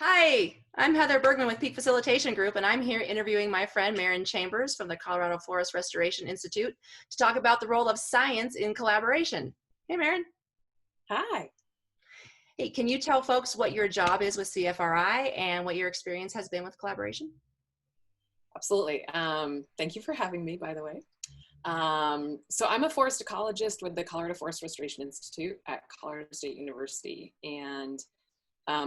Hi, I'm Heather Bergman with Peak Facilitation Group, and I'm here interviewing my friend Marin Chambers from the Colorado Forest Restoration Institute to talk about the role of science in collaboration. Hey, Marin. Hi. Hey, can you tell folks what your job is with CFRI and what your experience has been with collaboration? Absolutely. Thank you for having me, by the way. So I'm a forest ecologist with the Colorado Forest Restoration Institute at Colorado State University. And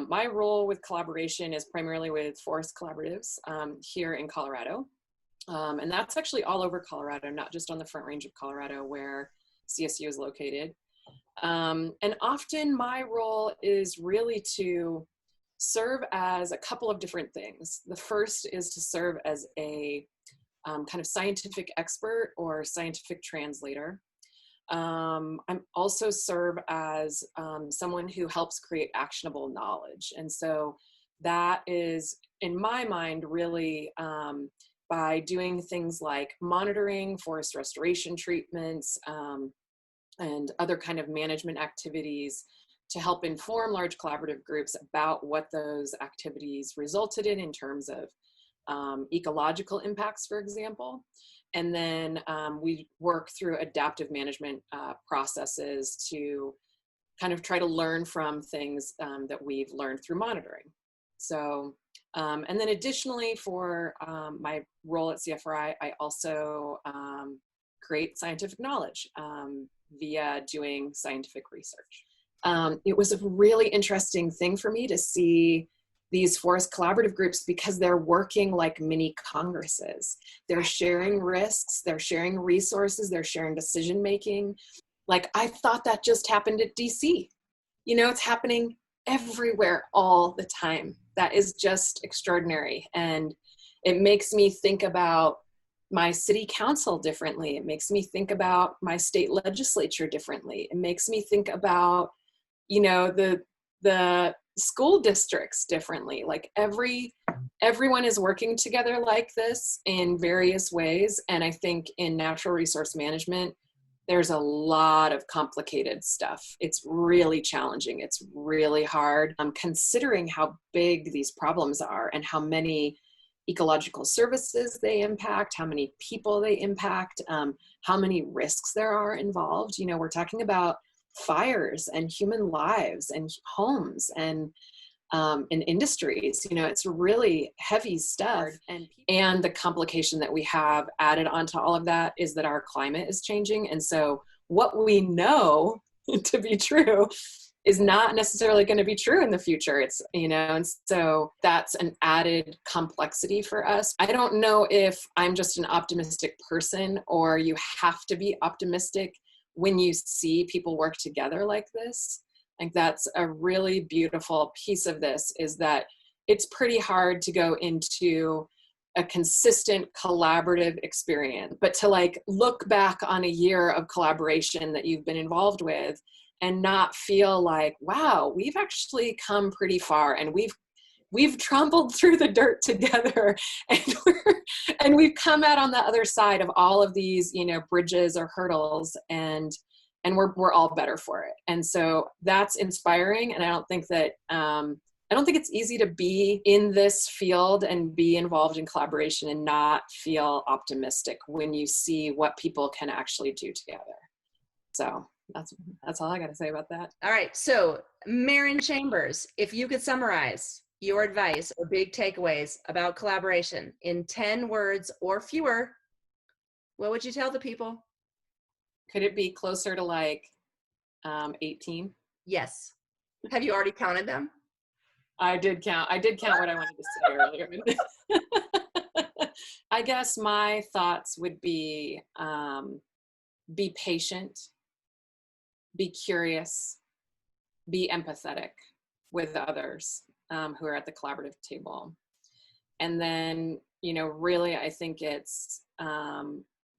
my role with collaboration is primarily with forest collaboratives here in Colorado. And that's actually all over Colorado, not just on the Front Range of Colorado where CSU is located. And often my role is really to serve as a couple of different things. The first is to serve as a kind of scientific expert or scientific translator. I'm also serve as someone who helps create actionable knowledge. And so that is, in my mind, really by doing things like monitoring forest restoration treatments and other kind of management activities to help inform large collaborative groups about what those activities resulted in terms of ecological impacts, for example. And then we work through adaptive management processes to kind of try to learn from things that we've learned through monitoring. So, and then additionally for my role at CFRI, I also create scientific knowledge via doing scientific research. It was a really interesting thing for me to see these forest collaborative groups because they're working like mini congresses. They're sharing risks, they're sharing resources, they're sharing decision making. Like I thought that just happened at DC. You know, it's happening everywhere all the time. That is just extraordinary. And it makes me think about my city council differently. It makes me think about my state legislature differently. It makes me think about, you know, the school districts differently. Like everyone is working together like this in various ways. And I think in natural resource management, there's a lot of complicated stuff. It's really challenging. It's really hard. Considering how big these problems are and how many ecological services they impact, how many people they impact, how many risks there are involved. You know, we're talking about fires and human lives and homes and industries. You know, it's really heavy stuff. And the complication that we have added onto all of that is that our climate is changing. And so what we know to be true is not necessarily going to be true in the future. It's, you know, and so that's an added complexity for us. I don't know if I'm just an optimistic person or you have to be optimistic when you see people work together like this. I think that's a really beautiful piece of this, is that it's pretty hard to go into a consistent collaborative experience, but to like look back on a year of collaboration that you've been involved with and not feel like, wow, we've actually come pretty far and we've trumbled through the dirt together and we've come out on the other side of all of these, you know, bridges or hurdles, and we're all better for it. And so that's inspiring. And I don't think it's easy to be in this field and be involved in collaboration and not feel optimistic when you see what people can actually do together. So that's all I got to say about that. All right, so Marin Chambers, if you could summarize your advice or big takeaways about collaboration in 10 words or fewer, what would you tell the people? Could it be closer to like 18? Yes. Have you already counted them? I did count what I wanted to say earlier. I guess my thoughts would be patient, be curious, be empathetic with others who are at the collaborative table. And then, you know, really, I think it's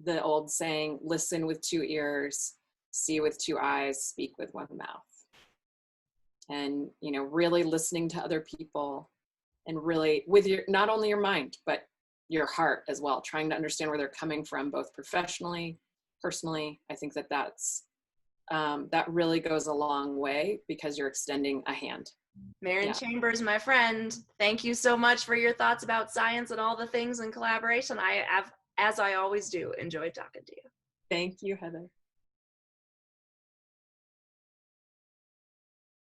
the old saying, listen with two ears, see with two eyes, speak with one mouth. And, you know, really listening to other people and really with your, not only your mind, but your heart as well, trying to understand where they're coming from, both professionally, personally. I think that that really goes a long way because you're extending a hand Marin Yeah. Chambers, my friend, thank you so much for your thoughts about science and all the things in collaboration. I have, as I always do, enjoyed talking to you. Thank you, Heather.